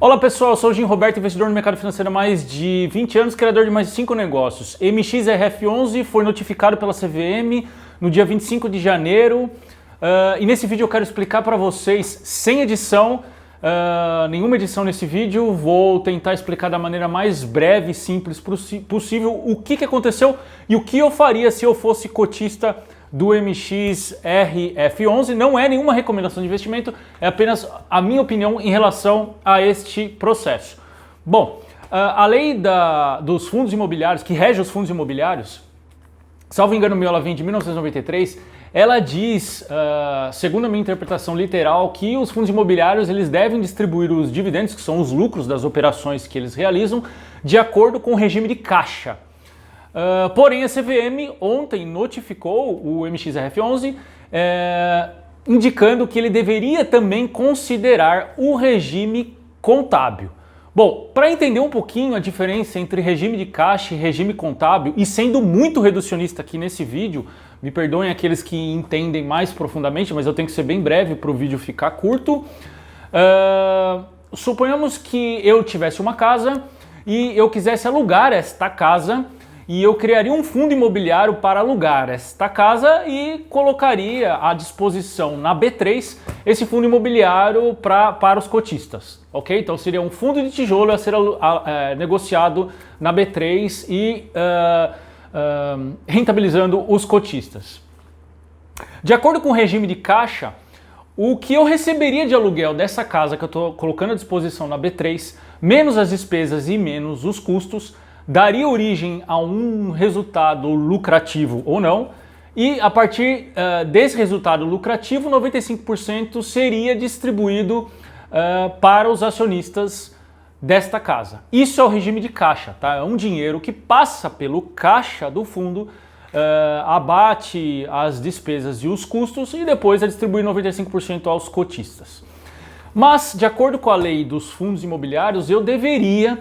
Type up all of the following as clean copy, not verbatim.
Olá pessoal, eu sou o Jim Roberto, investidor no mercado financeiro há mais de 20 anos, criador de mais de 5 negócios. MXRF11 foi notificado pela CVM no dia 25 de janeiro e nesse vídeo eu quero explicar para vocês, sem edição, nenhuma edição nesse vídeo, vou tentar explicar da maneira mais breve e simples possível o que aconteceu e o que eu faria se eu fosse cotista do MXRF11. Não é nenhuma recomendação de investimento, é apenas a minha opinião em relação a este processo. Bom, a lei dos fundos imobiliários, que rege os fundos imobiliários, salvo engano meu, ela vem de 1993, ela diz, segundo a minha interpretação literal, que os fundos imobiliários eles devem distribuir os dividendos, que são os lucros das operações que eles realizam, de acordo com o regime de caixa. Porém, a CVM ontem notificou o MXRF11 indicando que ele deveria também considerar o regime contábil. Bom, para entender um pouquinho a diferença entre regime de caixa e regime contábil, e sendo muito reducionista aqui nesse vídeo, me perdoem aqueles que entendem mais profundamente, mas eu tenho que ser bem breve para o vídeo ficar curto. Suponhamos que eu tivesse uma casa e eu quisesse alugar esta casa, e eu criaria um fundo imobiliário para alugar esta casa e colocaria à disposição na B3 esse fundo imobiliário para os cotistas, ok? Então seria um fundo de tijolo a ser negociado na B3 e rentabilizando os cotistas. De acordo com o regime de caixa, o que eu receberia de aluguel dessa casa que eu estou colocando à disposição na B3, menos as despesas e menos os custos, daria origem a um resultado lucrativo ou não, e a partir desse resultado lucrativo, 95% seria distribuído para os acionistas desta casa. Isso é o regime de caixa, tá? É um dinheiro que passa pelo caixa do fundo, abate as despesas e os custos e depois é distribuído 95% aos cotistas. Mas, de acordo com a lei dos fundos imobiliários, eu deveria,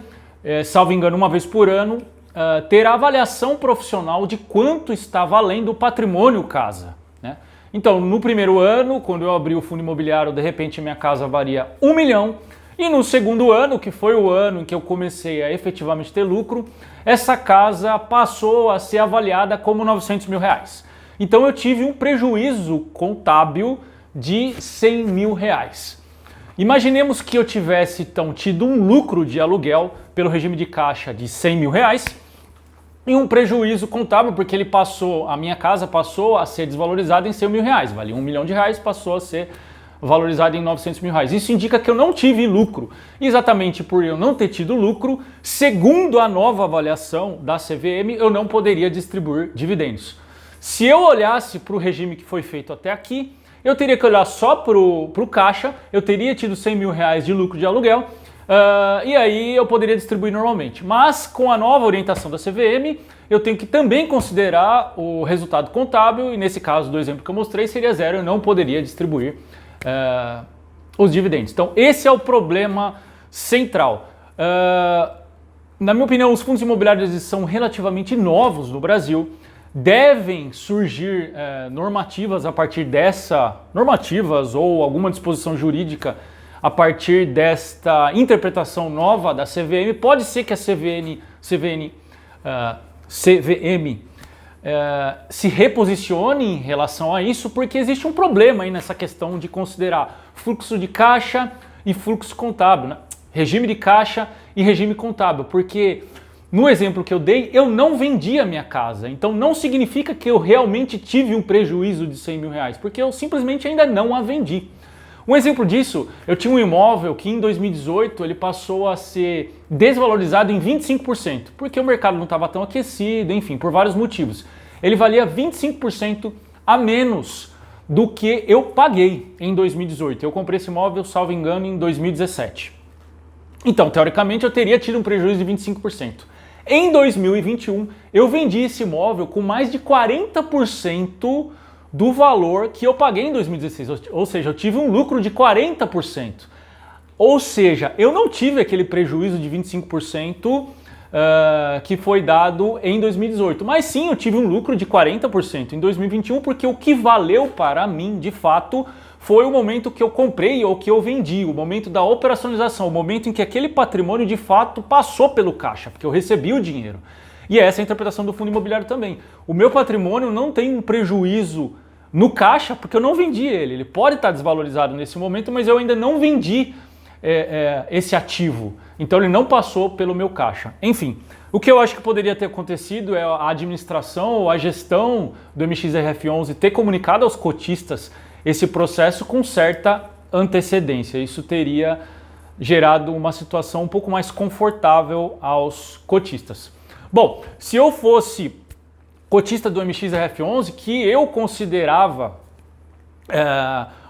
salvo engano, uma vez por ano, ter a avaliação profissional de quanto está valendo o patrimônio casa, né? Então, no primeiro ano, quando eu abri o fundo imobiliário, de repente minha casa valia 1 milhão, e no segundo ano, que foi o ano em que eu comecei a efetivamente ter lucro, essa casa passou a ser avaliada como 900 mil reais. Então eu tive um prejuízo contábil de 100 mil reais. Imaginemos que eu tivesse então tido um lucro de aluguel pelo regime de caixa de 100 mil reais e um prejuízo contábil porque a minha casa passou a ser desvalorizada em 100 mil reais, valia 1 milhão de reais, passou a ser valorizada em 900 mil reais. Isso indica que eu não tive lucro. Exatamente por eu não ter tido lucro, segundo a nova avaliação da CVM, eu não poderia distribuir dividendos. Se eu olhasse para o regime que foi feito até aqui, eu teria que olhar só para o caixa, eu teria tido 100 mil reais de lucro de aluguel, e aí eu poderia distribuir normalmente. Mas com a nova orientação da CVM, eu tenho que também considerar o resultado contábil, e nesse caso do exemplo que eu mostrei seria zero, eu não poderia distribuir os dividendos. Então esse é o problema central. Na minha opinião, os fundos imobiliários são relativamente novos no Brasil. Devem surgir normativas a partir normativas ou alguma disposição jurídica a partir desta interpretação nova da CVM. Pode ser que a CVM se reposicione em relação a isso, porque existe um problema aí nessa questão de considerar fluxo de caixa e fluxo contábil, né? Regime de caixa e regime contábil, porque no exemplo que eu dei, eu não vendi a minha casa, então não significa que eu realmente tive um prejuízo de 100 mil reais, porque eu simplesmente ainda não a vendi. Um exemplo disso, eu tinha um imóvel que em 2018 ele passou a ser desvalorizado em 25%, porque o mercado não estava tão aquecido, enfim, por vários motivos. Ele valia 25% a menos do que eu paguei em 2018. Eu comprei esse imóvel, salvo engano, em 2017. Então, teoricamente, eu teria tido um prejuízo de 25%. Em 2021, eu vendi esse imóvel com mais de 40% do valor que eu paguei em 2016, ou seja, eu tive um lucro de 40%. Ou seja, eu não tive aquele prejuízo de 25% que foi dado em 2018, mas sim, eu tive um lucro de 40% em 2021, porque o que valeu para mim, de fato, foi o momento que eu comprei ou que eu vendi, o momento da operacionalização, o momento em que aquele patrimônio de fato passou pelo caixa, porque eu recebi o dinheiro. E essa é a interpretação do fundo imobiliário também. O meu patrimônio não tem um prejuízo no caixa, porque eu não vendi ele. Ele pode estar desvalorizado nesse momento, mas eu ainda não vendi esse ativo. Então ele não passou pelo meu caixa. Enfim, o que eu acho que poderia ter acontecido é a administração ou a gestão do MXRF11 ter comunicado aos cotistas esse processo com certa antecedência. Isso teria gerado uma situação um pouco mais confortável aos cotistas. Bom, se eu fosse cotista do MXRF11, que eu considerava,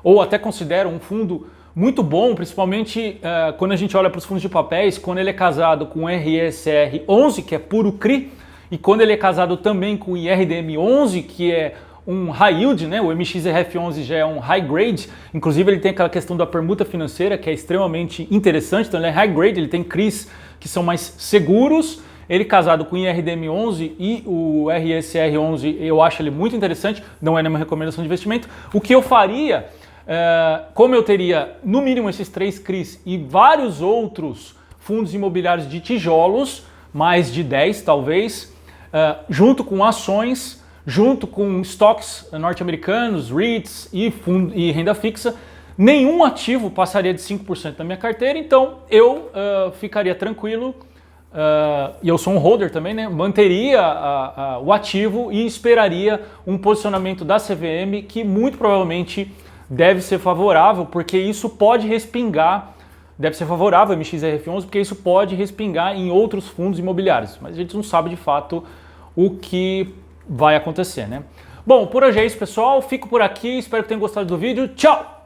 ou até considero um fundo muito bom, principalmente quando a gente olha para os fundos de papéis, quando ele é casado com o RSR11, que é puro CRI, e quando ele é casado também com o IRDM11, que é um high yield, né? O MXRF11 já é um high grade, inclusive ele tem aquela questão da permuta financeira que é extremamente interessante, então ele é high grade, ele tem CRIs que são mais seguros. Ele casado com o IRDM11 e o RSR11, eu acho ele muito interessante, não é nenhuma recomendação de investimento. O que eu faria, como eu teria no mínimo esses 3 CRIs e vários outros fundos imobiliários de tijolos, mais de 10 talvez, junto com ações, junto com estoques norte-americanos, REITs e renda fixa, nenhum ativo passaria de 5% da minha carteira, então eu ficaria tranquilo. E eu sou um holder também, né? Manteria o ativo e esperaria um posicionamento da CVM que muito provavelmente deve ser favorável, porque isso pode respingar, deve ser favorável ao MXRF11, porque isso pode respingar em outros fundos imobiliários, mas a gente não sabe de fato o que vai acontecer, né? Bom, por hoje é isso, pessoal, fico por aqui, espero que tenham gostado do vídeo, tchau!